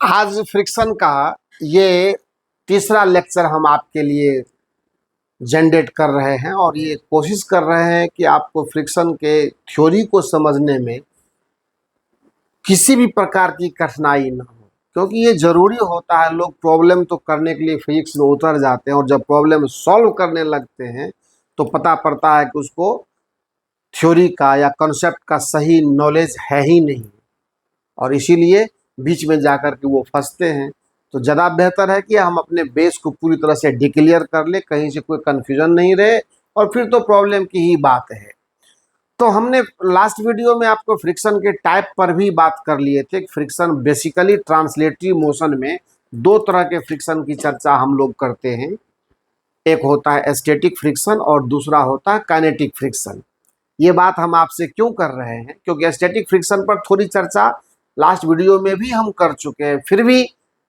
आज फ्रिक्शन का ये तीसरा लेक्चर हम आपके लिए जनरेट कर रहे हैं और ये कोशिश कर रहे हैं कि आपको फ्रिक्शन के थ्योरी को समझने में किसी भी प्रकार की कठिनाई ना हो, क्योंकि ये ज़रूरी होता है। लोग प्रॉब्लम तो करने के लिए फिजिक्स में उतर जाते हैं और जब प्रॉब्लम सॉल्व करने लगते हैं तो पता पड़ता है कि उसको थ्योरी का या कॉन्सेप्ट का सही नॉलेज है ही नहीं, और इसीलिए बीच में जाकर के वो फंसते हैं। तो ज़्यादा बेहतर है कि हम अपने बेस को पूरी तरह से डिक्लेयर कर ले, कहीं से कोई कन्फ्यूजन नहीं रहे, और फिर तो प्रॉब्लम की ही बात है। तो हमने लास्ट वीडियो में आपको फ्रिक्शन के टाइप पर भी बात कर लिए थे। फ्रिक्शन बेसिकली ट्रांसलेटरी मोशन में दो तरह के फ्रिक्शन की चर्चा हम लोग करते हैं। एक होता है स्टैटिक फ्रिक्शन और दूसरा होता है काइनेटिक फ्रिक्शन। ये बात हम आपसे क्यों कर रहे हैं, क्योंकि स्टैटिक फ्रिक्शन पर थोड़ी चर्चा लास्ट वीडियो में भी हम कर चुके हैं, फिर भी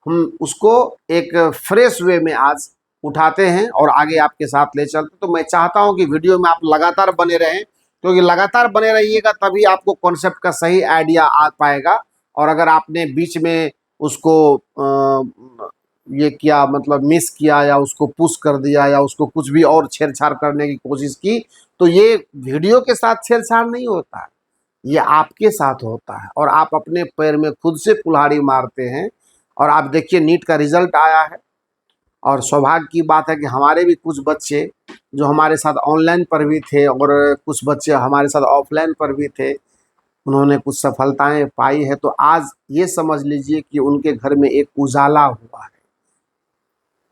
हम उसको एक फ्रेश वे में आज उठाते हैं और आगे आपके साथ ले चलते। तो मैं चाहता हूं कि वीडियो में आप लगातार बने रहें, क्योंकि लगातार बने रहिएगा तभी आपको कॉन्सेप्ट का सही आइडिया आ पाएगा। और अगर आपने बीच में उसको ये किया, मतलब मिस किया या उसको पुश कर दिया या उसको कुछ भी और छेड़छाड़ करने की कोशिश की, तो ये वीडियो के साथ छेड़छाड़ नहीं होता है, ये आपके साथ होता है और आप अपने पैर में खुद से कुल्हाड़ी मारते हैं। और आप देखिए नीट का रिजल्ट आया है और सौभाग्य की बात है कि हमारे भी कुछ बच्चे जो हमारे साथ ऑनलाइन पर भी थे और कुछ बच्चे हमारे साथ ऑफलाइन पर भी थे, उन्होंने कुछ सफलताएं पाई है। तो आज ये समझ लीजिए कि उनके घर में एक उजाला हुआ है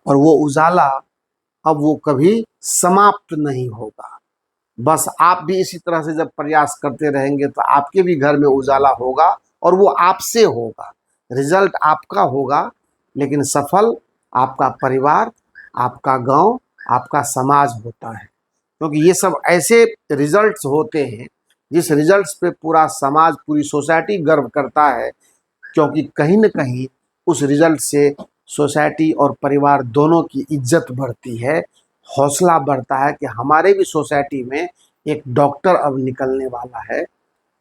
और वो उजाला अब वो कभी समाप्त नहीं होगा। बस आप भी इसी तरह से जब प्रयास करते रहेंगे तो आपके भी घर में उजाला होगा और वो आपसे होगा। रिजल्ट आपका होगा, लेकिन सफल आपका परिवार, आपका गांव, आपका समाज होता है। क्योंकि ये सब ऐसे रिजल्ट्स होते हैं जिस रिजल्ट्स पे पूरा समाज, पूरी सोसाइटी गर्व करता है, क्योंकि कहीं न कहीं उस रिजल्ट से सोसाइटी और परिवार दोनों की इज्जत बढ़ती है, हौसला बढ़ता है कि हमारे भी सोसाइटी में एक डॉक्टर अब निकलने वाला है।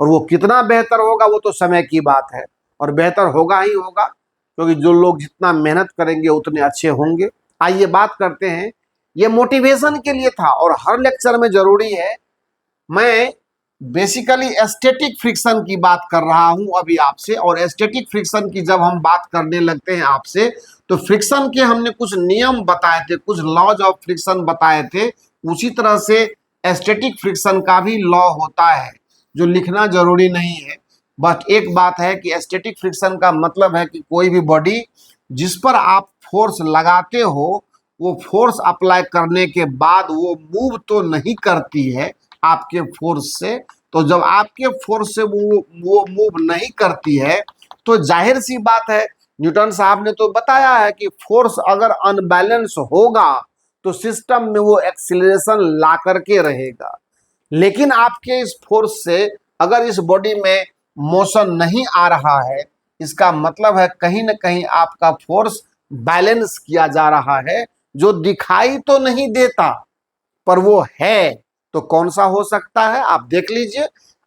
और वो कितना बेहतर होगा वो तो समय की बात है, और बेहतर होगा ही होगा, क्योंकि जो लोग जितना मेहनत करेंगे उतने अच्छे होंगे। आइए बात करते हैं। ये मोटिवेशन के लिए था और हर लेक्चर में जरूरी है। मैं बेसिकली एस्थेटिक फ्रिक्शन की बात कर रहा हूं अभी आपसे, और एस्थेटिक फ्रिक्शन की जब हम बात करने लगते हैं आपसे, तो फ्रिक्शन के हमने कुछ नियम बताए थे, कुछ लॉज ऑफ फ्रिक्शन बताए थे। उसी तरह से एस्थेटिक फ्रिक्शन का भी लॉ होता है जो लिखना जरूरी नहीं है। बट एक बात है कि एस्थेटिक फ्रिक्शन का मतलब है कि कोई भी बॉडी जिस पर आप फोर्स लगाते हो, वो फोर्स अप्लाई करने के बाद वो मूव तो नहीं करती है आपके फोर्स से। तो जब आपके फोर्स से वो मूव नहीं करती है, तो जाहिर सी बात है, न्यूटन साहब ने तो बताया है कि फोर्स अगर अनबैलेंस होगा तो सिस्टम में वो एक्सीलरेशन ला करके रहेगा। लेकिन आपके इस फोर्स से अगर इस बॉडी में मोशन नहीं आ रहा है, इसका मतलब है कहीं ना कहीं आपका फोर्स बैलेंस किया जा रहा है, जो दिखाई तो नहीं देता पर वो है। तो कौन सा हो सकता है आप देख लीजिए।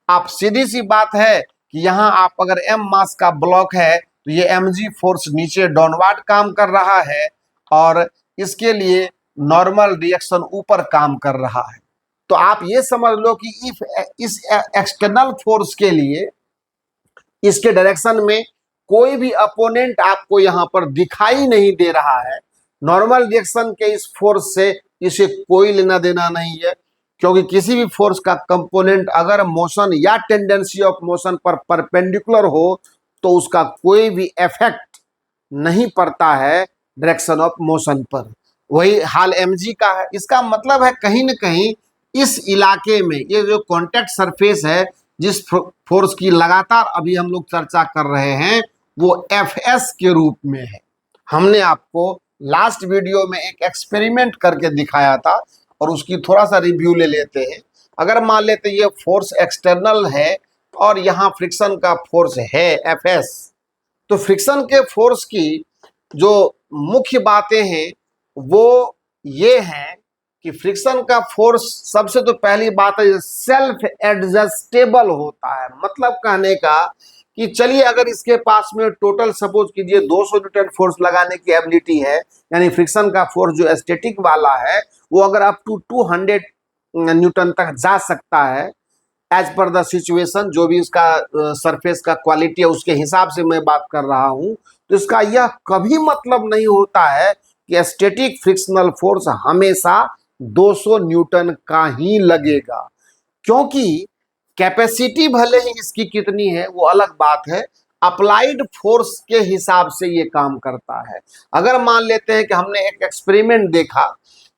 आप सीधी सी बात है कि यहाँ आप अगर m मास का ब्लॉक है तो ये mg फोर्स नीचे डाउनवर्ड काम कर रहा है और इसके लिए नॉर्मल रिएक्शन ऊपर काम कर रहा है। तो आप ये समझ लो कि इस एक्सटर्नल फोर्स के लिए इसके डायरेक्शन में कोई भी अपोनेंट आपको यहाँ पर दिखाई नहीं दे रहा है। नॉर्मल रिएक्शन के इस फोर्स से इसे कोई लेना देना नहीं है, क्योंकि किसी भी फोर्स का कंपोनेंट अगर मोशन या टेंडेंसी ऑफ मोशन पर परपेंडिकुलर हो तो उसका कोई भी इफेक्ट नहीं पड़ता है डायरेक्शन ऑफ मोशन पर। वही हाल mg का है। इसका मतलब है कहीं न कहीं इस इलाके में ये जो कॉन्टैक्ट सरफेस है, जिस फोर्स की लगातार अभी हम लोग चर्चा कर रहे हैं, वो Fs के रूप में है। हमने आपको लास्ट वीडियो में एक एक्सपेरिमेंट करके दिखाया था और उसकी थोड़ा सा रिव्यू ले लेते हैं। अगर मान लेते ये फोर्स एक्सटर्नल है और यहाँ फ्रिक्शन का फोर्स है Fs, तो फ्रिक्शन के फोर्स की जो मुख्य बातें हैं वो ये हैं कि फ्रिक्शन का फोर्स सबसे तो पहली बात है सेल्फ एडजस्टेबल होता है। मतलब कहने का कि चलिए अगर इसके पास में टोटल सपोज कीजिए 200 न्यूटन फोर्स लगाने की एबिलिटी है, यानी फ्रिक्शन का फोर्स जो स्टैटिक वाला है वो अगर अप टू 200 न्यूटन तक जा सकता है, एज पर द सिचुएशन, जो भी उसका सरफेस का क्वालिटी है उसके हिसाब से मैं बात कर रहा हूं, तो इसका यह कभी मतलब नहीं होता है कि स्टैटिक फ्रिक्शनल फोर्स हमेशा 200 न्यूटन का ही लगेगा, क्योंकि कैपेसिटी भले ही इसकी कितनी है वो अलग बात है, अप्लाइड फोर्स के हिसाब से ये काम करता है। अगर मान लेते हैं कि हमने एक एक्सपेरिमेंट देखा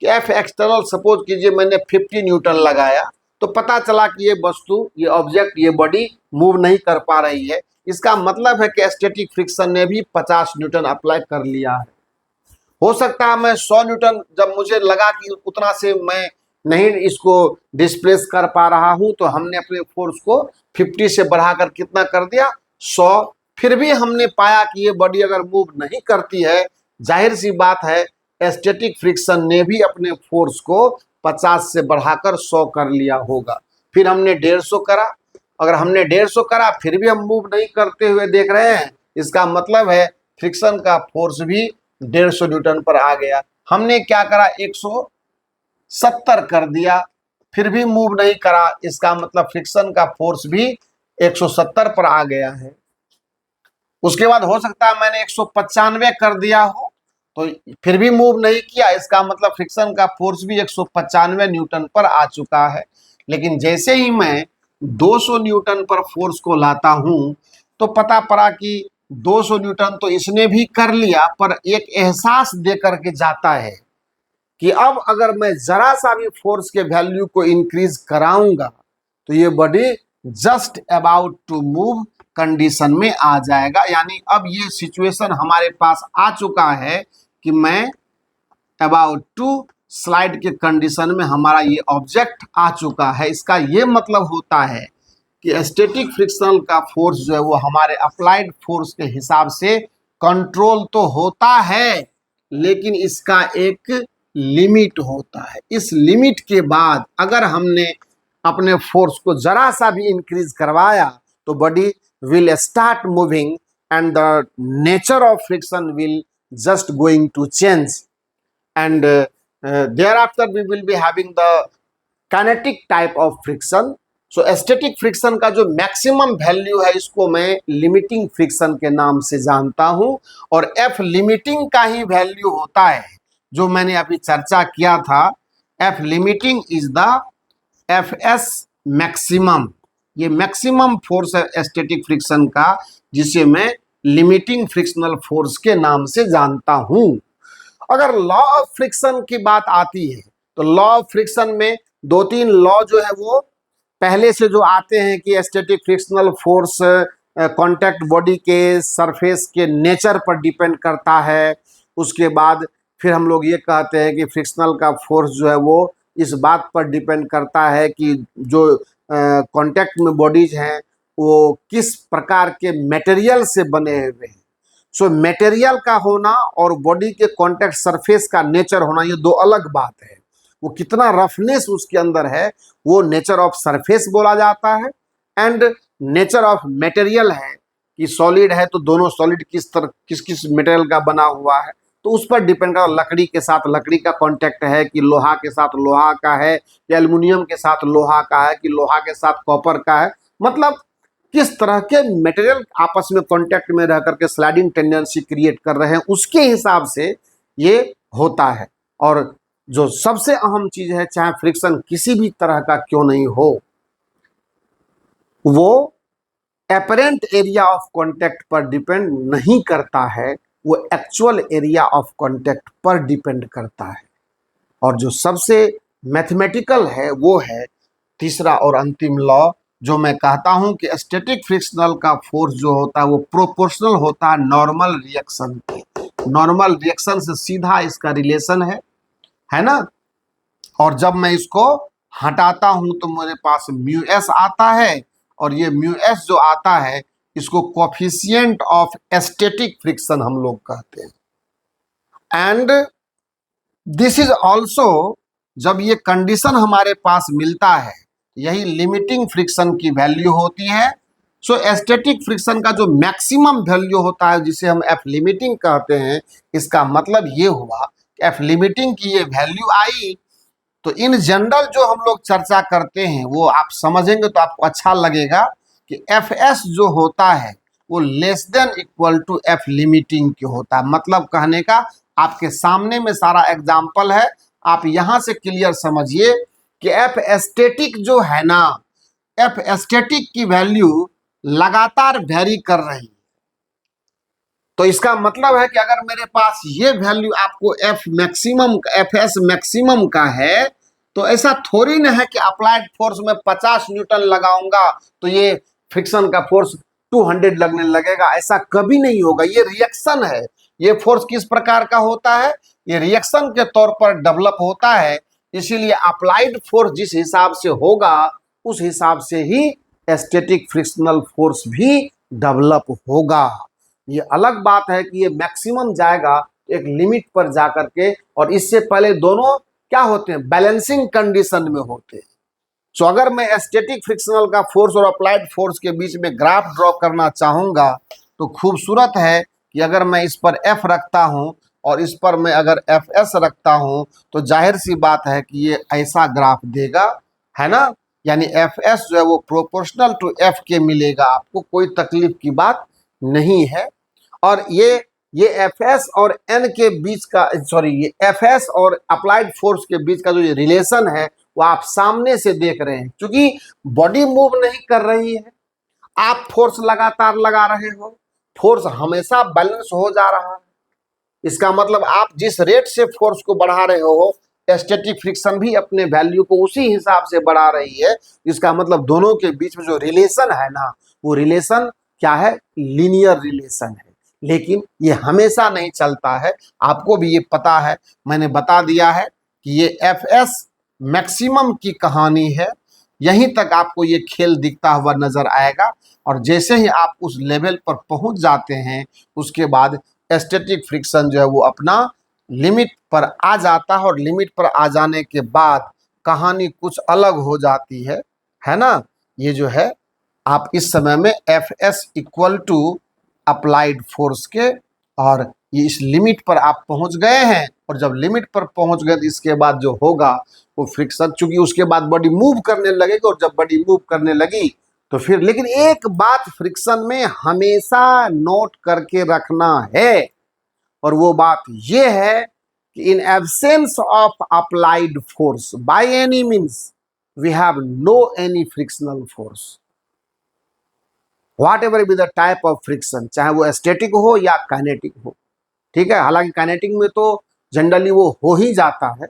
कि एफ एक्सटर्नल सपोज कीजिए मैंने 50 न्यूटन लगाया, तो पता चला कि ये वस्तु, ये ऑब्जेक्ट, ये बॉडी मूव नहीं कर पा रही है, इसका मतलब है कि स्टैटिक फ्रिक्शन ने भी 50 न्यूटन अप्लाई कर लिया है। हो सकता है मैं 100 न्यूटन, जब मुझे लगा कि उतना से मैं नहीं इसको डिस्प्लेस कर पा रहा हूं, तो हमने अपने फोर्स को 50 से बढ़ाकर कितना कर दिया, 100। फिर भी हमने पाया कि ये बॉडी अगर मूव नहीं करती है, जाहिर सी बात है स्टैटिक फ्रिक्शन ने भी अपने फोर्स को 50 से बढ़ाकर 100 कर लिया होगा। फिर हमने 150 करा, अगर हमने 150 करा फिर भी हम मूव नहीं करते हुए देख रहे हैं, इसका मतलब है फ्रिक्शन का फोर्स भी 150 न्यूटन पर आ गया। हमने क्या करा, 170 कर दिया, फिर भी मूव नहीं करा, इसका मतलब फ्रिक्शन का फोर्स भी 170 पर आ गया है। उसके बाद हो सकता है मैंने 195 कर दिया हो, तो फिर भी मूव नहीं किया, इसका मतलब फ्रिक्शन का फोर्स भी 195 न्यूटन पर आ चुका है। लेकिन जैसे ही मैं 200 न्यूटन पर फोर्स को लाता हूं, तो पता पड़ा कि 200 न्यूटन तो इसने भी कर लिया, पर एक एहसास दे करके जाता है कि अब अगर मैं जरा सा भी फोर्स के वैल्यू को इंक्रीज कराऊंगा तो ये body just about to move condition में आ जाएगा। यानी अब ये सिचुएशन हमारे पास आ चुका है कि मैं अबाउट टू स्लाइड के कंडीशन में हमारा ये ऑब्जेक्ट आ चुका है। इसका ये मतलब होता है कि स्टैटिक फ्रिक्शनल का फोर्स जो है वो हमारे अप्लाइड फोर्स के हिसाब से कंट्रोल तो होता है, लेकिन इसका एक लिमिट होता है। इस लिमिट के बाद अगर हमने अपने फोर्स को जरा सा भी इंक्रीज करवाया तो body will start moving and the nature of friction will just going to change, and thereafter we will be having the kinetic type of friction. So static friction का जो मैक्सिमम वैल्यू है इसको मैं limiting friction के नाम से जानता हूं, और एफ लिमिटिंग का ही वैल्यू होता है जो मैंने अभी चर्चा किया था। F limiting is the F S maximum, ये मैक्सिमम फोर्स है स्टैटिक फ्रिक्शन का, जिसे मैं लिमिटिंग फ्रिक्शनल फोर्स के नाम से जानता हूं। अगर लॉ ऑफ फ्रिक्शन की बात आती है तो लॉ ऑफ फ्रिक्शन में 2-3 लॉ जो है वो पहले से जो आते हैं कि static frictional force contact body के सरफेस के नेचर पर डिपेंड करता है। उसके बाद फिर हम लोग ये कहते हैं कि फ्रिक्शनल का फोर्स जो है वो इस बात पर डिपेंड करता है कि जो कांटेक्ट में बॉडीज हैं वो किस प्रकार के मटेरियल से बने हुए हैं। सो मटेरियल का होना और बॉडी के कांटेक्ट सरफेस का नेचर होना ये दो अलग बात है। वो कितना रफनेस उसके अंदर है वो नेचर ऑफ सरफेस बोला जाता है, एंड नेचर ऑफ मटेरियल है कि सॉलिड है तो दोनों सॉलिड किस तरह किस मटेरियल का बना हुआ है, तो उस पर डिपेंड करता है। लकड़ी के साथ लकड़ी का कांटेक्ट है कि लोहा के साथ लोहा का है, या एल्युमिनियम के साथ लोहा का है कि लोहा के साथ कॉपर का है, मतलब किस तरह के मटेरियल आपस में कांटेक्ट में रह करके स्लाइडिंग टेंडेंसी क्रिएट कर रहे हैं उसके हिसाब से ये होता है। और जो सबसे अहम चीज है, चाहे फ्रिक्शन किसी भी तरह का क्यों नहीं हो, वो एपरेंट एरिया ऑफ कांटेक्ट पर डिपेंड नहीं करता है, वो एक्चुअल एरिया ऑफ कांटेक्ट पर डिपेंड करता है। और जो सबसे मैथमेटिकल है वो है तीसरा और अंतिम लॉ, जो मैं कहता हूं कि स्टैटिक फ्रिक्शनल का फोर्स जो होता है वो प्रोपोर्शनल होता है नॉर्मल रिएक्शन के। नॉर्मल रिएक्शन से सीधा इसका रिलेशन है ना। और जब मैं इसको हटाता हूं तो मेरे पास म्यू एस आता है, और ये म्यू एस जो आता है इसको कोफिशिएंट ऑफ स्टैटिक फ्रिक्शन हम लोग कहते हैं। एंड दिस इज ऑल्सो, जब ये कंडीशन हमारे पास मिलता है, यही लिमिटिंग फ्रिक्शन की वैल्यू होती है, सो स्टैटिक फ्रिक्शन का जो मैक्सिमम वैल्यू होता है जिसे हम एफ लिमिटिंग कहते हैं, इसका मतलब ये हुआ कि एफ लिमिटिंग की ये वैल्यू आई तो इन जनरल जो हम लोग चर्चा करते हैं वो आप समझेंगे तो आपको अच्छा लगेगा कि एफ एस जो होता है वो less than equal to F limiting के होता है। मतलब कहने का आपके सामने में सारा एग्जाम्पल है, आप यहां से क्लियर समझिए कि एफ एस्टेटिक जो है ना, एफ एस्टेटिक की वैल्यू लगातार वेरी कर रही है। तो इसका मतलब है कि अगर मेरे पास ये वैल्यू आपको F maximum F S maximum का है तो ऐसा थोड़ी ना है कि अप्लाइड फोर्स में 50 न्यूटन लगाऊंगा तो ये फ्रिक्शन का फोर्स 200 लगने लगेगा, ऐसा कभी नहीं होगा। ये रिएक्शन है। ये फोर्स किस प्रकार का होता है, ये रिएक्शन के तौर पर डेवलप होता है। इसीलिए अप्लाइड फोर्स जिस हिसाब से होगा उस हिसाब से ही स्टैटिक फ्रिक्शनल फोर्स भी डेवलप होगा। ये अलग बात है कि ये मैक्सिमम जाएगा एक लिमिट पर जाकर के, और इससे पहले दोनों क्या होते हैं, बैलेंसिंग कंडीशन में होते हैं। सो अगर मैं स्टैटिक फ्रिक्शनल का फोर्स और अप्लाइड फोर्स के बीच में ग्राफ ड्रॉ करना चाहूंगा तो खूबसूरत है कि अगर मैं इस पर एफ रखता हूं और इस पर मैं अगर एफ एस रखता हूं तो जाहिर सी बात है कि ये ऐसा ग्राफ देगा, है ना। यानी एफ एस जो है वो प्रोपोर्शनल टू एफ के मिलेगा, आपको कोई तकलीफ की बात नहीं है। और ये एफ एस और एन के बीच का, सॉरी, ये एफ एस और अप्लाइड फोर्स के बीच का जो ये रिलेशन है वो आप सामने से देख रहे हैं। क्योंकि बॉडी मूव नहीं कर रही है, आप फोर्स लगातार लगा रहे हो, फोर्स हमेशा बैलेंस हो जा रहा है। इसका मतलब आप जिस रेट से फोर्स को बढ़ा रहे हो स्टैटिक फ्रिक्शन भी अपने वैल्यू को उसी हिसाब से बढ़ा रही है। इसका मतलब दोनों के बीच में जो रिलेशन है ना, वो रिलेशन क्या है, लीनियर रिलेशन है। लेकिन ये हमेशा नहीं चलता है, आपको भी ये पता है, मैंने बता दिया है कि ये एफ एस मैक्सिमम की कहानी है। यहीं तक आपको ये खेल दिखता हुआ नजर आएगा, और जैसे ही आप उस लेवल पर पहुंच जाते हैं उसके बाद स्टैटिक फ्रिक्शन जो है वो अपना लिमिट पर आ जाता है, और लिमिट पर आ जाने के बाद कहानी कुछ अलग हो जाती है ना। ये जो है आप इस समय में F S equal to applied force के, और ये इस लिमिट पर आप पहुंच गए हैं, और जब लिमिट पर पहुंच गए तो इसके बाद जो होगा वो फ्रिक्शन, चूंकि उसके बाद बॉडी मूव करने लगेगी, और जब बॉडी मूव करने लगी तो फिर, लेकिन एक बात फ्रिक्शन में हमेशा नोट करके रखना है, और वो बात ये है कि in absence of applied force by any means we have no any frictional force whatever be the type of friction, चाहे वो स्टैटिक हो या काइनेटिक हो। ठीक है, हालांकि काइनेटिक में तो जनरली वो हो ही जाता है,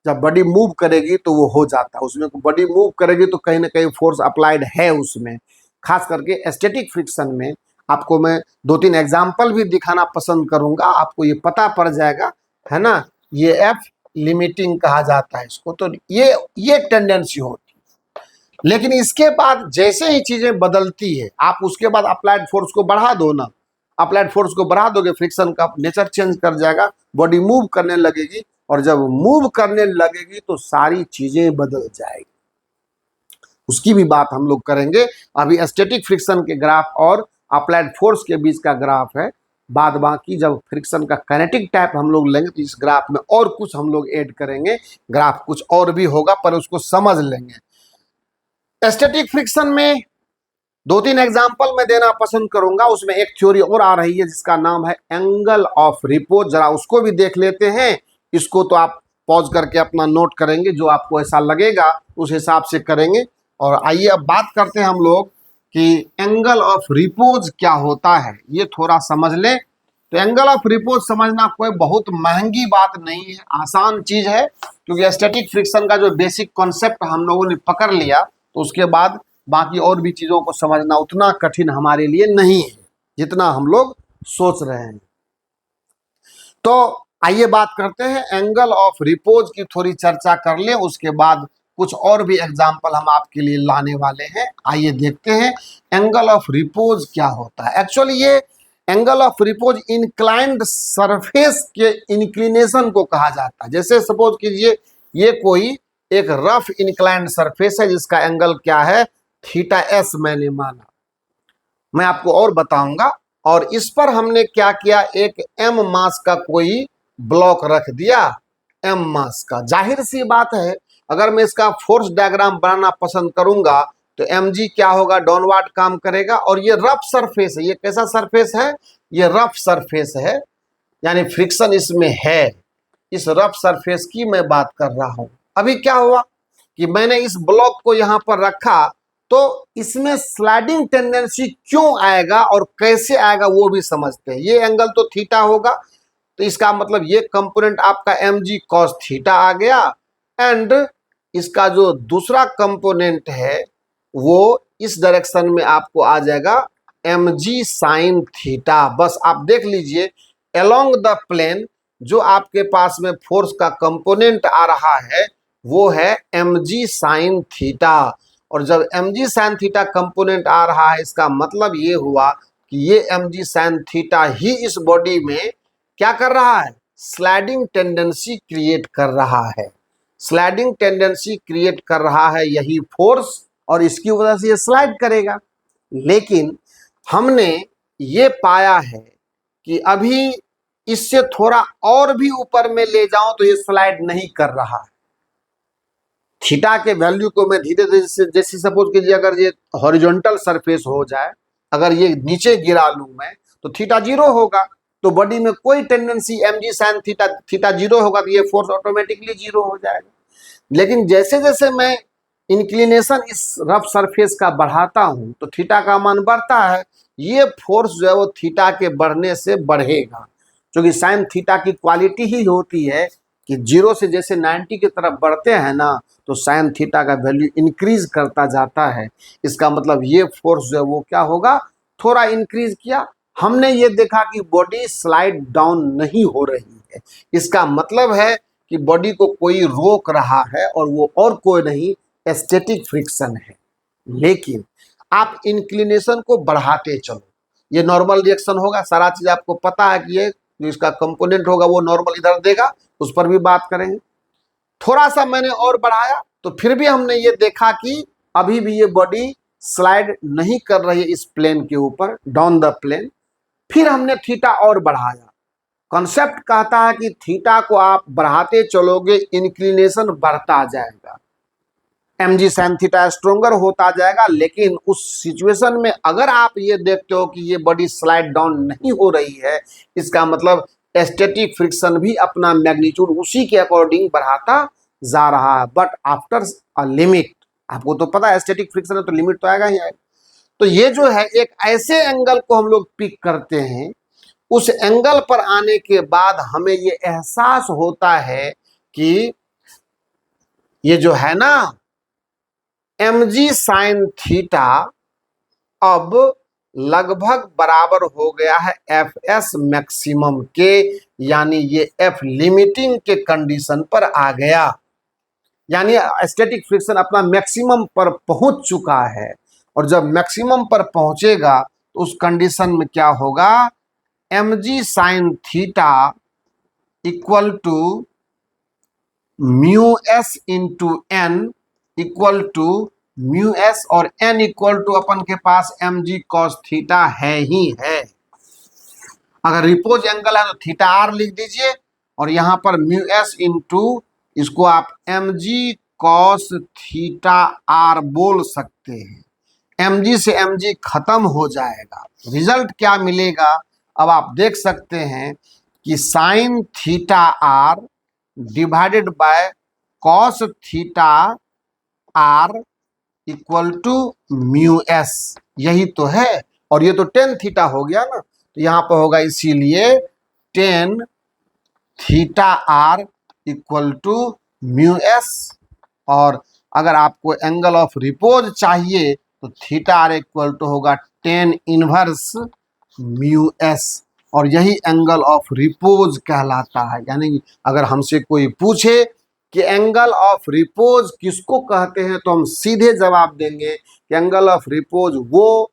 जब बॉडी मूव करेगी तो वो हो जाता है, उसमें बॉडी मूव करेगी तो कहीं ना कहीं फोर्स अप्लाइड है उसमें। खास करके स्टैटिक फ्रिक्शन में आपको मैं 2-3 एग्जाम्पल भी दिखाना पसंद करूंगा, आपको ये पता पड़ जाएगा, है ना। ये एफ लिमिटिंग कहा जाता है इसको, तो ये टेंडेंसी होती है। लेकिन इसके बाद जैसे ही चीजें बदलती है, आप उसके बाद अप्लाइड फोर्स को बढ़ा दो ना, अप्लाइड फोर्स को बढ़ा दोगे, फ्रिक्शन का नेचर चेंज कर जाएगा, बॉडी मूव करने लगेगी, और जब मूव करने लगेगी तो सारी चीजें बदल जाएगी। उसकी भी बात हम लोग करेंगे। अभी स्टैटिक फ्रिक्शन के ग्राफ और अप्लाइड फोर्स के बीच का ग्राफ है, बाद बाकी जब फ्रिक्शन का काइनेटिक टाइप हम लोग लेंगे तो इस ग्राफ में और कुछ हम लोग ऐड करेंगे, ग्राफ कुछ और भी होगा पर उसको समझ लेंगे। स्टैटिक फ्रिक्शन में 2-3 एग्जाम्पल मैं देना पसंद करूंगा, उसमें एक थ्योरी और आ रही है जिसका नाम है एंगल ऑफ रिपोज, जरा उसको भी देख लेते हैं। इसको तो आप पॉज करके अपना नोट करेंगे, जो आपको ऐसा लगेगा उस हिसाब से करेंगे। और आइए अब बात करते हैं हम लोग कि एंगल ऑफ रिपोज क्या होता है, ये थोड़ा समझ लें। तो एंगल ऑफ रिपोज समझना कोई बहुत महंगी बात नहीं है, आसान चीज है, क्योंकि स्टैटिक फ्रिक्शन का जो बेसिक कॉन्सेप्ट हम लोगों ने पकड़ लिया तो उसके बाद बाकी और भी चीजों को समझना उतना कठिन हमारे लिए नहीं है जितना हम लोग सोच रहे हैं। तो आइए बात करते हैं एंगल ऑफ रिपोज की, थोड़ी चर्चा कर ले, उसके बाद कुछ और भी एग्जाम्पल हम आपके लिए लाने वाले हैं। आइए देखते हैं एंगल ऑफ रिपोज क्या होता है। एक्चुअली ये angle of repose inclined surface के इंक्लिनेशन को कहा जाता है। जैसे सपोज कीजिए ये कोई एक रफ इंक्लाइंड सरफेस है जिसका एंगल क्या है, थीटा एस मैंने माना, मैं आपको और बताऊंगा। और इस पर हमने क्या किया, एक एम मास का कोई ब्लॉक रख दिया, एम मास का। जाहिर सी बात है, अगर मैं इसका फोर्स डायग्राम बनाना पसंद करूंगा तो एम जी क्या होगा, डाउनवर्ड काम करेगा। और ये रफ सरफेस है, ये कैसा सरफेस है, ये रफ सरफेस है, यानी फ्रिक्शन इसमें है। इस रफ सरफेस की मैं बात कर रहा हूं। अभी क्या हुआ कि मैंने इस ब्लॉक को यहां पर रखा, तो इसमें स्लाइडिंग टेंडेंसी क्यों आएगा और कैसे आएगा वो भी समझते हैं। ये एंगल तो थीटा होगा, तो इसका मतलब ये कंपोनेंट आपका एम जी कॉस थीटा आ गया, एंड इसका जो दूसरा कंपोनेंट है वो इस डायरेक्शन में आपको आ जाएगा एम जी साइन थीटा। बस आप देख लीजिए, अलोंग द प्लेन जो आपके पास में फोर्स का कंपोनेंट आ रहा है वो है एम जी साइन थीटा। और जब एम जी साइन थीटा कंपोनेंट आ रहा है, इसका मतलब ये हुआ कि ये एम जी साइन थीटा ही इस बॉडी में क्या कर रहा है, स्लाइडिंग टेंडेंसी क्रिएट कर रहा है। स्लाइडिंग टेंडेंसी क्रिएट कर रहा है यही फोर्स, और इसकी वजह से ये स्लाइड करेगा। लेकिन हमने ये पाया है कि अभी इससे थोड़ा और भी ऊपर में ले जाऊं तो ये स्लाइड नहीं कर रहा है। थीटा के वैल्यू को मैं धीरे धीरे, जैसे सपोज कीजिए अगर ये हॉरिजॉन्टल सरफेस हो जाए, अगर ये नीचे गिरा लूं मैं, तो थीटा जीरो होगा, तो बॉडी में कोई टेंडेंसी एम जी साइन थीटा, थीटा जीरो होगा, तो ये फोर्स ऑटोमेटिकली जीरो हो जाएगा। लेकिन जैसे जैसे मैं इंक्लिनेशन इस रफ सरफेस का बढ़ाता हूं तो थीटा का मान बढ़ता है, ये फोर्स जो है वो थीटा के बढ़ने से बढ़ेगा, क्योंकि साइन थीटा की क्वालिटी ही होती है कि 0 से जैसे 90 की तरफ बढ़ते हैं ना, तो साइन थीटा का वैल्यू इंक्रीज करता जाता है। इसका मतलब ये फोर्स जो है वो क्या होगा, थोड़ा इंक्रीज किया, हमने ये देखा कि बॉडी स्लाइड डाउन नहीं हो रही है। इसका मतलब है कि बॉडी को कोई रोक रहा है, और वो और कोई नहीं, स्टैटिक फ्रिक्शन है। लेकिन आप इंक्लिनेशन को बढ़ाते चलो, ये नॉर्मल रिएक्शन होगा, सारा चीज आपको पता है कि ये जो इसका कंपोनेंट होगा वो नॉर्मल इधर देगा, उस पर भी बात करेंगे। थोड़ा सा मैंने और बढ़ाया तो फिर भी हमने ये देखा कि अभी भी ये बॉडी स्लाइड नहीं कर रही है इस प्लेन के ऊपर, डाउन द प्लेन। फिर हमने थीटा और बढ़ाया। कॉन्सेप्ट कहता है कि थीटा को आप बढ़ाते चलोगे, इंक्लिनेशन बढ़ता जाएगा, एम जी साइन थीटा स्ट्रोंगर होता जाएगा। लेकिन उस सिचुएशन में अगर आप ये देखते हो कि ये बॉडी स्लाइड डाउन नहीं हो रही है, इसका मतलब स्टैटिक फ्रिक्शन भी अपना मैग्नीट्यूड उसी के अकॉर्डिंग बढ़ाता जा रहा है, बट आफ्टर अ लिमिट। आपको तो पता है स्टैटिक फ्रिक्शन है तो लिमिट तो आएगा ही आएगा। तो ये जो है एक ऐसे एंगल को हम लोग पिक करते हैं, उस एंगल पर आने के बाद हमें ये एहसास होता है कि ये जो है ना एम जी साइन थीटा अब लगभग बराबर हो गया है एफ एस मैक्सिमम के, यानी ये एफ लिमिटिंग के कंडीशन पर आ गया, यानी स्टैटिक फ्रिक्शन अपना मैक्सिमम पर पहुंच चुका है। और जब मैक्सिमम पर पहुंचेगा तो उस कंडीशन में क्या होगा, m ji sine theta equal to mu s into N equal to mu s, और एन इक्वल टू अपन के पास एम जी कॉस थीटा है ही है। अगर रिपोज एंगल है तो थीटा आर लिख दीजिए, और यहां पर म्यू एस इंटू इसको आप m g cos theta R बोल सकते हैं। एम जी से एम जी खत्म हो जाएगा, रिजल्ट क्या मिलेगा अब आप देख सकते हैं कि sine theta R divided by cos theta R equal to mu s, यही तो है। और ये तो टेन थीटा हो गया ना, तो यहां पर होगा इसीलिए tan theta R equal to mu s. और अगर आपको एंगल ऑफ रिपोज चाहिए तो थीटा आर इक्वल टू होगा टेन इनवर्स म्यू एस, और यही एंगल ऑफ रिपोज कहलाता है। यानी अगर हमसे कोई पूछे कि एंगल ऑफ रिपोज किसको कहते हैं, तो हम सीधे जवाब देंगे कि एंगल ऑफ रिपोज वो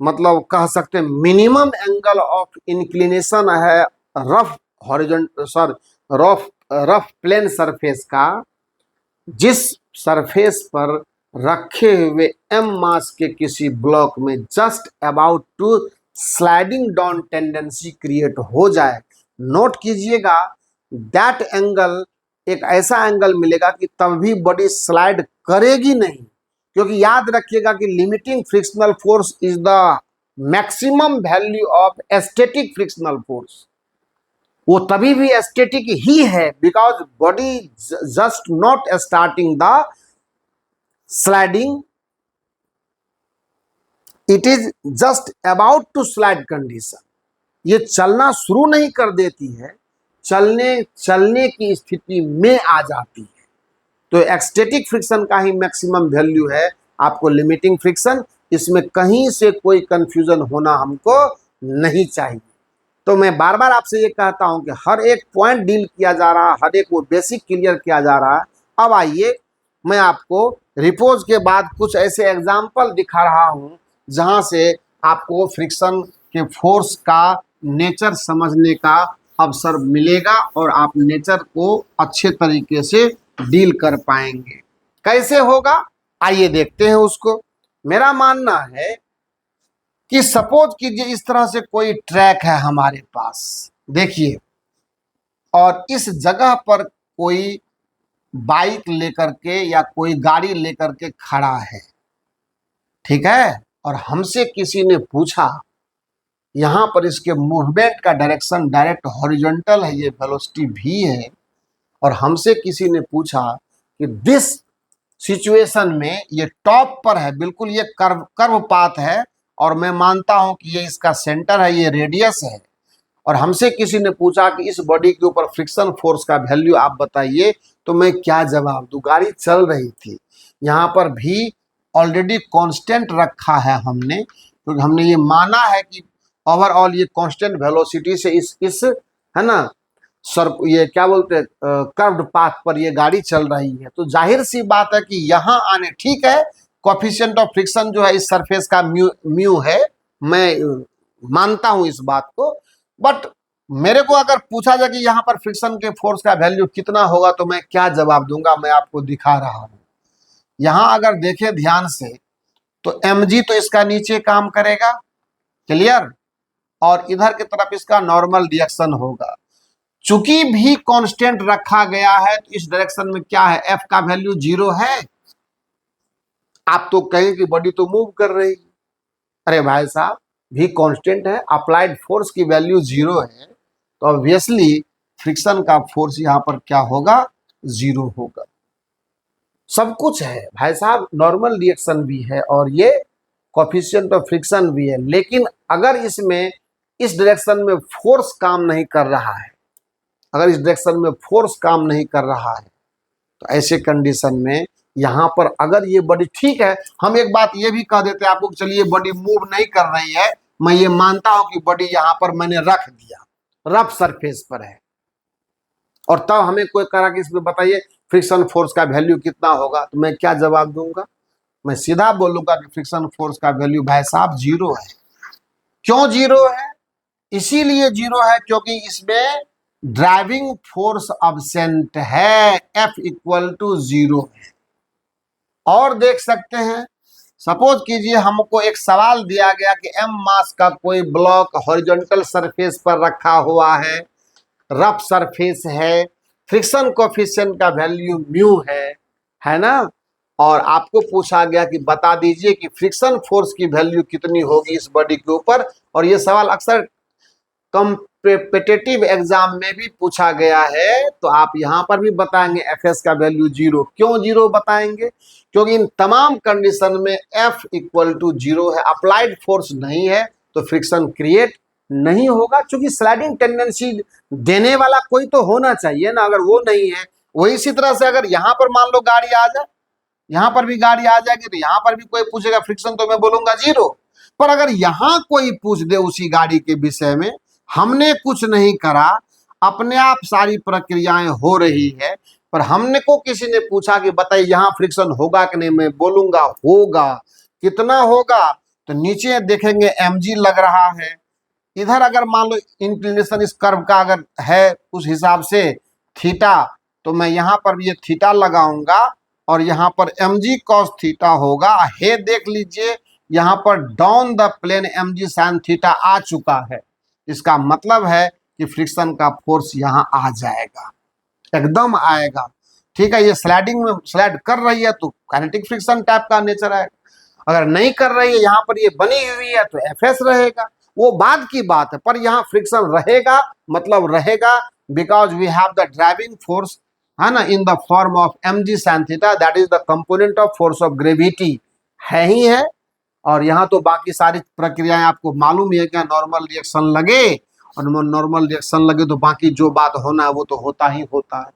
मतलब कह सकते हैं मिनिमम एंगल ऑफ इंक्लिनेशन है rough horizontal rough plane surface का, जिस सरफेस पर रखे हुए m मास के किसी ब्लॉक में just about to sliding down tendency create हो जाए, नोट कीजिएगा दैट एंगल एक ऐसा एंगल मिलेगा कि तब भी बॉडी स्लाइड करेगी नहीं, क्योंकि याद रखिएगा कि limiting frictional force is the maximum value of static frictional force. वो तभी भी एस्थेटिक ही है because body just not starting the sliding, it is just about to slide condition. ये चलना शुरू नहीं कर देती है, चलने की स्थिति में आ जाती है। तो एक्सटेटिक फ्रिक्शन का ही मैक्सिमम वैल्यू है, आपको लिमिटिंग फ्रिक्शन, इसमें कहीं से कोई कंफ्यूजन होना हमको नहीं चाहिए। तो मैं बार बार आपसे ये कहता हूं कि हर एक पॉइंट डील किया जा रहा है, हर एक वो बेसिक क्लियर किया जा रहा है। अब आइए मैं आपको रिपोज के बाद कुछ ऐसे एग्जाम्पल दिखा रहा हूं जहां से आपको फ्रिक्शन के फोर्स का नेचर समझने का अवसर मिलेगा और आप नेचर को अच्छे तरीके से डील कर पाएंगे। कैसे होगा आइए देखते हैं उसको। मेरा मानना है कि सपोज कीजिए इस तरह से कोई ट्रैक है हमारे पास, देखिए, और इस जगह पर कोई बाइक लेकर के या कोई गाड़ी लेकर के खड़ा है, ठीक है, और हमसे किसी ने पूछा यहाँ पर इसके मूवमेंट का डायरेक्शन डायरेक्ट हॉरिजॉन्टल है, ये वेलोसिटी भी है, और हमसे किसी ने पूछा कि दिस सिचुएशन में ये टॉप पर है, बिल्कुल ये कर्व पाथ है और मैं मानता हूं कि ये इसका सेंटर है, ये रेडियस है, और हमसे किसी ने पूछा कि इस बॉडी के ऊपर फ्रिक्शन फोर्स का वैल्यू आप बताइए, तो मैं क्या जवाब दूं। गाड़ी चल रही थी, यहाँ पर भी ऑलरेडी कांस्टेंट रखा है हमने, क्योंकि हमने ये माना है कि ओवरऑल ये कांस्टेंट वेलोसिटी से इस है ना सर ये क्या बोलते हैं कर्व्ड पाथ पर ये गाड़ी चल रही है। तो जाहिर सी बात है कि यहाँ आने, ठीक है, कोएफिशिएंट ऑफ फ्रिक्शन जो है इस सरफेस का म्यू है, मैं मानता हूं इस बात को, बट मेरे को अगर पूछा जाए कि यहाँ पर फ्रिक्शन के फोर्स का वैल्यू कितना होगा तो मैं क्या जवाब दूंगा, मैं आपको दिखा रहा हूं। यहाँ अगर देखें ध्यान से तो mg तो इसका नीचे काम करेगा, क्लियर, और इधर की तरफ इसका नॉर्मल रिएक्शन होगा। चूंकि भी कांस्टेंट रखा गया है तो इस डायरेक्शन में क्या है, f का वैल्यू 0 है। आप तो कहें कि बॉडी तो मूव कर रही, अरे भाई साहब भी कांस्टेंट है, अप्लाइड फोर्स की वैल्यू 0 है, तो ऑब्वियसली फ्रिक्शन का फोर्स यहाँ पर क्या होगा, 0 होगा। सब कुछ है भाई साहब, नॉर्मल रिएक्शन भी है और ये कोएफिशिएंट ऑफ फ्रिक्शन भी है, लेकिन अगर इसमें इस डायरेक्शन में फोर्स काम नहीं कर रहा है, अगर इस डायरेक्शन में फोर्स काम नहीं कर रहा है तो ऐसे कंडीशन में यहाँ पर अगर ये बॉडी, ठीक है, हम एक बात ये भी कह देते हैं आपको, चलिए बॉडी मूव नहीं कर रही है, मैं ये मानता हूं कि बॉडी यहाँ पर मैंने रख दिया, रफ सरफेस पर है, और तब हमें कोई कहा कि इसमें बताइए फ्रिक्शन फोर्स का वैल्यू कितना होगा, तो मैं क्या जवाब दूंगा, मैं सीधा बोलूंगा कि फ्रिक्शन फोर्स का वैल्यू भाई साहब 0 है। क्यों 0 है, इसीलिए 0 है क्योंकि इसमें ड्राइविंग फोर्स अब्सेंट है, F इक्वल टू 0 है। और देख सकते हैं, सपोज कीजिए हमको एक सवाल दिया गया कि m मास का कोई ब्लॉक हॉरिजॉन्टल सरफेस पर रखा हुआ है, रफ सरफेस है, फ्रिक्शन कोएफिशिएंट का वैल्यू म्यू है ना, और आपको पूछा गया कि बता दीजिए कि फ्रिक्शन फोर्स की वैल्यू कितनी होगी इस बॉडी के ऊपर, और ये सवाल अक्सर कॉम्पिटिटिव एग्जाम में भी पूछा गया है, तो आप यहाँ पर भी बताएंगे fs का वैल्यू 0। क्यों 0 बताएंगे, क्योंकि इन तमाम कंडीशन में f इक्वल टू 0 है, अप्लाइड फोर्स नहीं है तो फ्रिक्शन क्रिएट नहीं होगा, क्योंकि स्लाइडिंग टेंडेंसी देने वाला कोई तो होना चाहिए ना, अगर वो नहीं है, वही इसी तरह से अगर यहाँ पर मान लो गाड़ी आ जाए, यहाँ पर भी गाड़ी आ जाएगी तो यहाँ पर भी कोई पूछेगा फ्रिक्शन, तो मैं बोलूंगा 0। पर अगर यहाँ कोई पूछ दे उसी गाड़ी के विषय में, हमने कुछ नहीं करा, अपने आप सारी प्रक्रियाएं हो रही है, पर हमने को किसी ने पूछा कि बताइए यहाँ फ्रिक्शन होगा कि नहीं, मैं बोलूंगा होगा। कितना होगा, तो नीचे देखेंगे mg लग रहा है, इधर अगर मान लो इंक्लिनेशन इस कर्व का अगर है उस हिसाब से थीटा, तो मैं यहाँ पर भी ये थीटा लगाऊंगा, और इधर अगर मान लो इंक्लिनेशन इस कर्व का अगर है उस हिसाब से थीटा, तो मैं यहाँ पर भी ये थीटा लगाऊंगा, और इधर अगर मान लो इंक्लिनेशन इस कर्व का अगर है उस हिसाब से थीटा, तो मैं यहाँ पर भी ये थीटा लगाऊंगा, और यहाँ पर mg cos थीटा होगा। हे देख लीजिए यहाँ पर down the plane mg sin theta आ चुका है। इसका मतलब है कि फ्रिक्शन का फोर्स यहाँ आ जाएगा, एकदम आएगा। ठीक है, ये स्लाइडिंग में स्लाइड कर रही है तो काइनेटिक फ्रिक्शन टाइप का नेचर है। अगर नहीं कर रही है, यहाँ पर ये बनी हुई है तो एफएस रहेगा, वो बाद की बात है। पर यहाँ फ्रिक्शन रहेगा, मतलब रहेगा, because we have the driving force, है ना, in the form of mg sin theta, that is the component of force of gravity, है ही है। और यहाँ तो बाकी सारी प्रक्रियाएं आपको मालूम ही है, क्या नॉर्मल रिएक्शन लगे और नॉर्मल रिएक्शन लगे तो बाकी जो बात होना है वो तो होता ही होता है,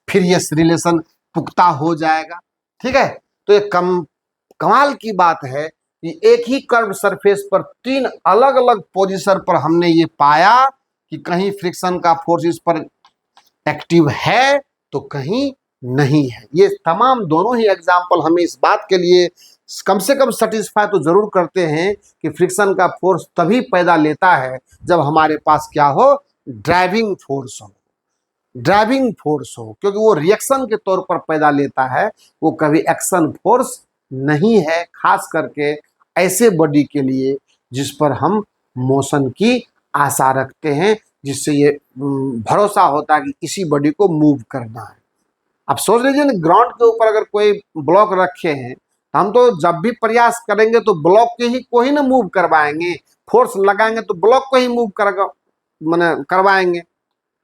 फिर ये रिलेशन पुख्ता हो जाएगा। ठीक है, तो ये कमाल की बात है कि एक ही कर्व सरफेस पर तीन अलग अलग पोजीशन पर हमने ये पाया कि कहीं फ्रिक्शन का फोर्स इस पर एक्टिव है तो कहीं नहीं है। ये तमाम दोनों ही एग्जाम्पल हमें इस बात के लिए कम से कम सेटिस्फाई तो जरूर करते हैं कि फ्रिक्शन का फोर्स तभी पैदा लेता है जब हमारे पास क्या हो, ड्राइविंग फोर्स हो, ड्राइविंग फोर्स हो, क्योंकि वो रिएक्शन के तौर पर पैदा लेता है, वो कभी एक्शन फोर्स नहीं है, खास करके ऐसे बॉडी के लिए जिस पर हम मोशन की आशा रखते हैं, जिससे ये भरोसा होता है कि इसी बॉडी को मूव करना है। अब सोच लीजिए ना, ग्राउंड के ऊपर अगर कोई ब्लॉक रखे हैं तो हम तो जब भी प्रयास करेंगे तो ब्लॉक के ही को ही ना मूव करवाएंगे, फोर्स लगाएंगे तो ब्लॉक को ही मूव करवाएंगे,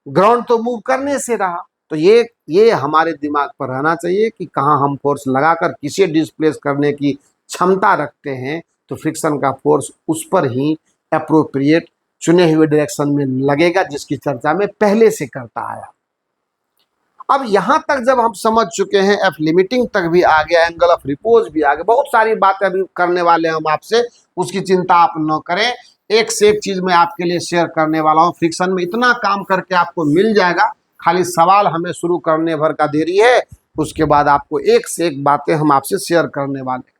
ग्राउंड तो मूव करने से रहा। तो ये हमारे दिमाग पर रहना चाहिए कि कहाँ हम फोर्स लगाकर किसे डिस्प्लेस करने की क्षमता रखते हैं, तो फ्रिक्शन का फोर्स उस पर ही अप्रोप्रिएट चुने हुए डायरेक्शन में लगेगा, जिसकी चर्चा में पहले से करता आया। अब यहां तक जब हम समझ चुके हैं, एफ लिमिटिंग तक भी आ गया, एंगल ऑफ रिपोज भी आ गया, बहुत सारी बातें अभी करने वाले हम आपसे, उसकी चिंता आप न करें। एक से एक चीज मैं आपके लिए शेयर करने वाला हूं। फ्रिक्शन में इतना काम करके आपको मिल जाएगा, खाली सवाल हमें शुरू करने भर का देरी है, उसके बाद आपको एक से एक बातें हम आपसे शेयर करने वाले।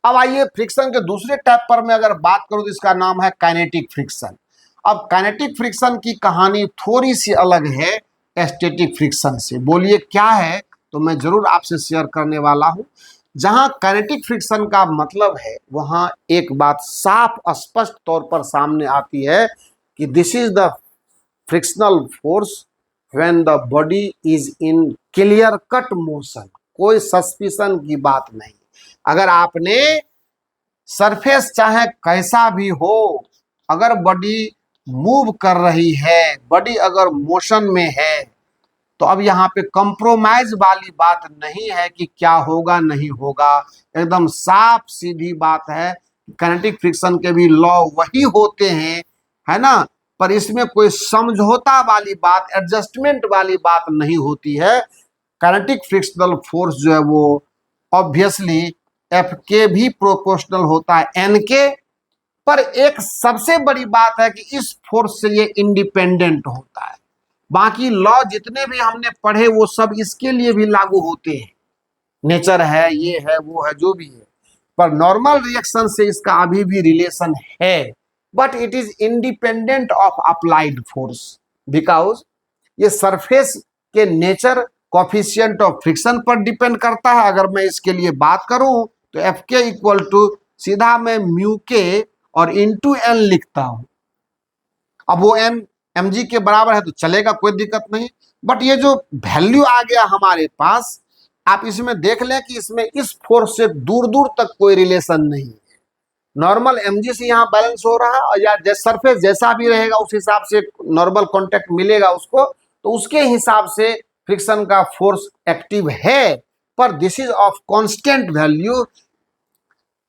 अब आइए फ्रिक्शन के दूसरे टाइप पर मैं अगर बात करूं तो इसका नाम है काइनेटिक फ्रिक्शन। अब काइनेटिक फ्रिक्शन की कहानी थोड़ी सी अलग है स्टैटिक फ्रिक्शन से। बोलिए क्या है, तो मैं जरूर आपसे शेयर करने वाला हूं। जहां काइनेटिक फ्रिक्शन का मतलब है, वहां एक बात साफ स्पष्ट तौर पर सामने आती है कि this is the frictional force when the body is in clear cut motion. कोई सस्पिशन की बात नहीं। अगर आपने सरफेस चाहे कैसा भी हो, अगर बॉडी मूव कर रही है, बॉडी अगर मोशन में है, तो अब यहाँ पे कंप्रोमाइज वाली बात नहीं है कि क्या होगा नहीं होगा, एकदम साफ सीधी बात है। काइनेटिक फ्रिक्शन के भी लॉ वही होते हैं, है ना, पर इसमें कोई समझौता वाली बात, एडजस्टमेंट वाली बात नहीं होती है। काइनेटिक फ्रिक्शनल फोर्स जो है वो ऑब्वियसली एफ के भी प्रोपोर्शनल होता है एन के, पर एक सबसे बड़ी बात है कि इस फोर्स से ये इंडिपेंडेंट होता है। बाकी लॉ जितने भी हमने पढ़े वो सब इसके लिए भी लागू होते हैं, नेचर है, ये है, वो है, जो भी है, पर नॉर्मल रिएक्शन से इसका अभी भी रिलेशन है, but it is independent of applied force, because ये सरफेस के नेचर कोफिशिएंट ऑफ फ्रिक्शन पर डिपेंड करता है। अगर मैं इसके लिए बात करूं तो एफ के इक्वल टू सीधा मैं म्यू के और इंटू एन लिखता हूं। अब वो एन mg के बराबर है तो चलेगा, कोई दिक्कत नहीं, बट ये जो वैल्यू आ गया हमारे पास, आप इसमें देख लें कि इसमें इस फोर्स से दूर दूर तक कोई रिलेशन नहीं है। नॉर्मल mg से यहाँ बैलेंस हो रहा है, और या सरफेस जैसा भी रहेगा उस हिसाब से नॉर्मल कॉन्टेक्ट मिलेगा उसको, तो उसके हिसाब से फ्रिक्शन का फोर्स एक्टिव है, पर this is of constant value.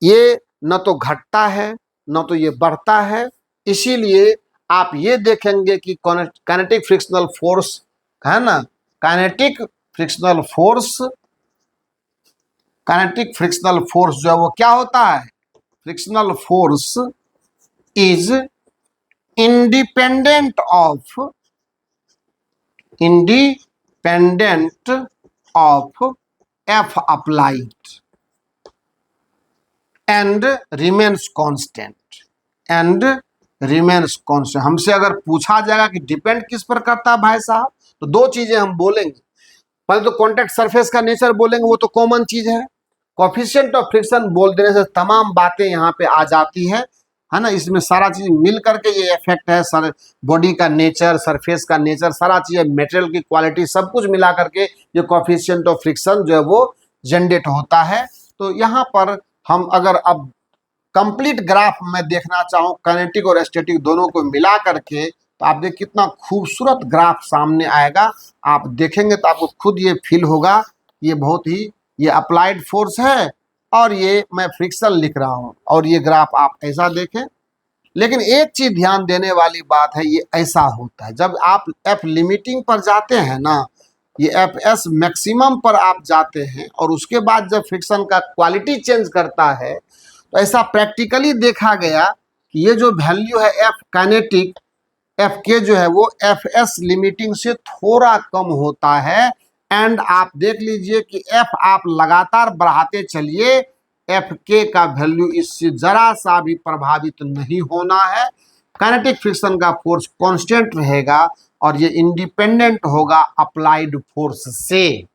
ये न तो घटता है न तो ये बढ़ता है। इसीलिए आप ये देखेंगे कि काइनेटिक फ्रिक्शनल फोर्स है ना, काइनेटिक फ्रिक्शनल फोर्स जो है वो क्या होता है, frictional force is independent of F applied and remains constant. हमसे अगर पूछा जाएगा कि डिपेंड किस पर करता है भाई साहब, तो दो चीजें हम बोलेंगे। पहले तो कॉन्टैक्ट सरफेस का नेचर बोलेंगे, वो तो कॉमन चीज है। कोफिशिएंट ऑफ फ्रिक्शन बोल देने से तमाम बातें यहाँ पे आ जाती है ना। इसमें सारा चीज मिल करके ये इफेक्ट है, सर बॉडी का नेचर, सरफेस का नेचर, सारा चीज, मटेरियल की क्वालिटी, सब कुछ मिला करके ये कोफिशिएंट ऑफ फ्रिक्शन जो है वो जनरेट होता है। तो यहाँ पर हम अगर अब कंप्लीट ग्राफ में देखना चाहूँ काइनेटिक और स्टैटिक दोनों को मिला करके, तो आप देख कितना खूबसूरत ग्राफ सामने आएगा। आप देखेंगे तो आपको खुद ये फील होगा, ये बहुत ही, ये अप्लाइड फोर्स है और ये मैं फ्रिक्शन लिख रहा हूँ, और ये ग्राफ आप ऐसा देखें। लेकिन एक चीज ध्यान देने वाली बात है, ये ऐसा होता है जब आप एफ लिमिटिंग पर जाते हैं ना, ये एफ एस मैक्सिमम पर आप जाते हैं, और उसके बाद जब फ्रिक्शन का क्वालिटी चेंज करता है, तो ऐसा प्रैक्टिकली देखा गया कि ये जो वैल्यू है एफ काइनेटिक, एफ के जो है वो एफ एस लिमिटिंग से थोड़ा कम होता है। एंड आप देख लीजिए कि एफ आप लगातार बढ़ाते चलिए, एफ के का वैल्यू इससे जरा सा भी प्रभावित नहीं होना है। काइनेटिक फ्रिक्शन का फोर्स कांस्टेंट रहेगा और ये इंडिपेंडेंट होगा अप्लाइड फोर्स से।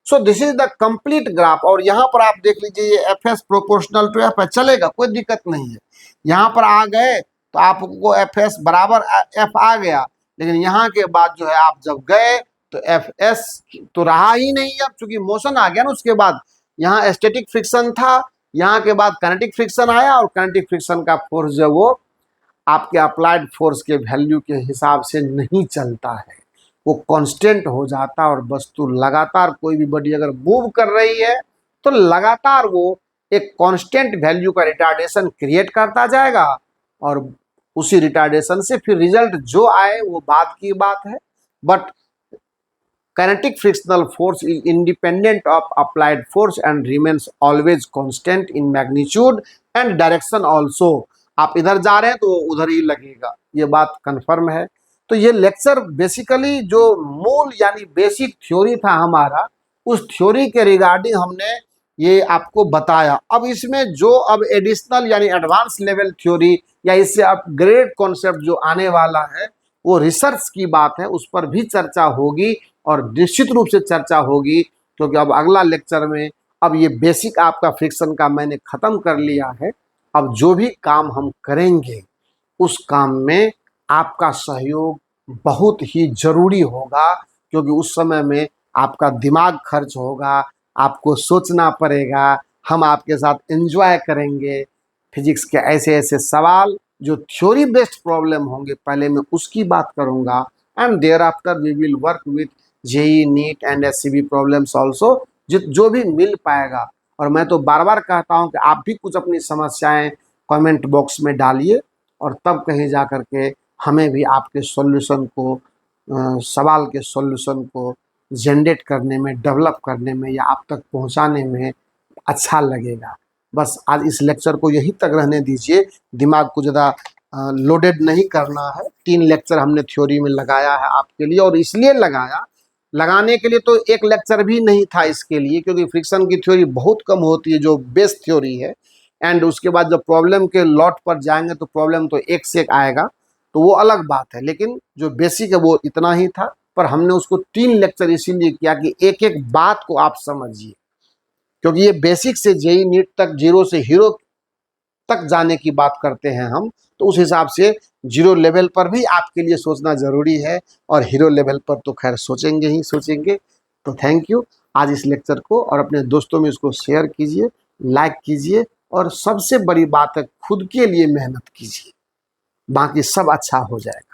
So this is the complete graph. और यहाँ पर आप देख लीजिए ये F s proportional to F है, चलेगा, कोई दिक्कत नहीं है। यहाँ पर आ गए तो आपको एफ एस बराबर एफ आ गया, लेकिन यहाँ के बाद जो है आप जब गए तो एफ एस तो रहा ही नहीं, अब चूंकि मोशन आ गया ना, उसके बाद यहाँ स्टैटिक फ्रिक्शन था, यहाँ के बाद काइनेटिक फ्रिक्शन आया, और काइनेटिक फ्रिक्शन का फोर्स जो है वो आपके अप्लाइड फोर्स के वैल्यू के हिसाब से नहीं चलता है, वो कांस्टेंट हो जाता है। और वस्तु लगातार, कोई भी बॉडी अगर मूव कर रही है तो लगातार वो एक कांस्टेंट वैल्यू का रिटार्डेशन क्रिएट करता जाएगा, और उसी रिटार्डेशन से फिर रिजल्ट जो आए वो बाद की बात है। But kinetic frictional force is independent of applied force and remains always constant in magnitude and direction also. आप इधर जा रहे हैं तो उधर ही लगेगा, ये बात कंफर्म है। तो ये लेक्चर बेसिकली जो मूल यानी बेसिक थ्योरी था हमारा, उस थ्योरी के रिगार्डिंग हमने ये आपको बताया। अब इसमें जो अब एडिशनल यानी एडवांस लेवल थ्योरी या इससे अपग्रेड कॉन्सेप्ट जो आने वाला है, वो रिसर्च की बात है, उस पर भी चर्चा होगी, और निश्चित रूप से चर्चा होगी, क्योंकि अब अगला लेक्चर में अब ये बेसिक आपका फ्रिक्शन का मैंने ख़त्म कर लिया है। अब जो भी काम हम करेंगे उस काम में आपका सहयोग बहुत ही जरूरी होगा, क्योंकि उस समय में आपका दिमाग खर्च होगा, आपको सोचना पड़ेगा, हम आपके साथ एंजॉय करेंगे। फिजिक्स के ऐसे ऐसे सवाल जो थ्योरी बेस्ड प्रॉब्लम होंगे, पहले मैं उसकी बात करूंगा, and thereafter we will work with JEE NEET and SCB problems also, जो भी मिल पाएगा। और मैं तो बार बार कहता हूं कि आप भी कुछ अपनी समस्याएं कमेंट बॉक्स में डालिए, और तब कहीं जा कर के हमें भी आपके सॉल्यूशन को, सवाल के सॉल्यूशन को जनरेट करने में, डेवलप करने में या आप तक पहुंचाने में अच्छा लगेगा। बस आज इस लेक्चर को यहीं तक रहने दीजिए, दिमाग को ज़्यादा लोडेड नहीं करना है। 3 लेक्चर हमने थ्योरी में लगाया है आपके लिए, और इसलिए लगाने के लिए तो एक लेक्चर भी नहीं था इसके लिए, क्योंकि फ्रिक्शन की थ्योरी बहुत कम होती है जो बेस थ्योरी है। एंड उसके बाद जब प्रॉब्लम के लॉट पर जाएंगे तो प्रॉब्लम तो एक से एक आएगा, तो वो अलग बात है। लेकिन जो बेसिक है वो इतना ही था, पर हमने उसको 3 लेक्चर इसीलिए किया कि एक एक बात को आप समझिए, क्योंकि ये बेसिक से जेई नीट तक, जीरो से हीरो तक जाने की बात करते हैं हम, तो उस हिसाब से जीरो लेवल पर भी आपके लिए सोचना ज़रूरी है, और हीरो लेवल पर तो खैर सोचेंगे ही सोचेंगे। तो थैंक यू आज इस लेक्चर को, और अपने दोस्तों में इसको शेयर कीजिए, लाइक कीजिए, और सबसे बड़ी बात है खुद के लिए मेहनत कीजिए, बाकी सब अच्छा हो जाएगा।